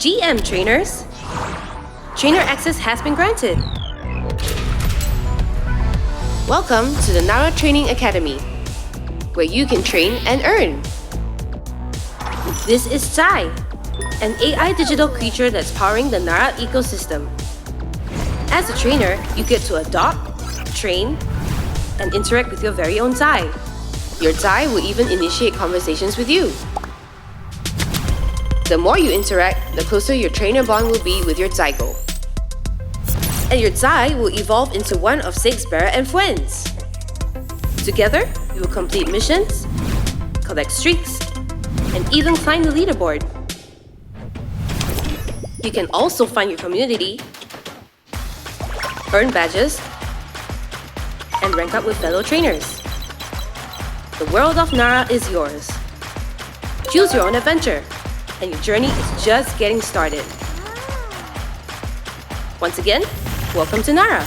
GM trainers, trainer access has been granted. Welcome to the Narra Training Academy, where you can train and earn. This is ZAI, an AI digital creature that's powering the Narra ecosystem. As a trainer, you get to adopt, train, and interact with your very own ZAI. Your ZAI will even initiate conversations with you. The more you interact, the closer your trainer bond will be with your zygo. And your ZAI will evolve into one of 6 BERA and FWENS. Together, you will complete missions, collect streaks, and even climb the leaderboard. You can also find your community, earn badges, and rank up with fellow trainers. The world of Narra is yours. Choose your own adventure, and your journey is just getting started. Once again, welcome to Narra.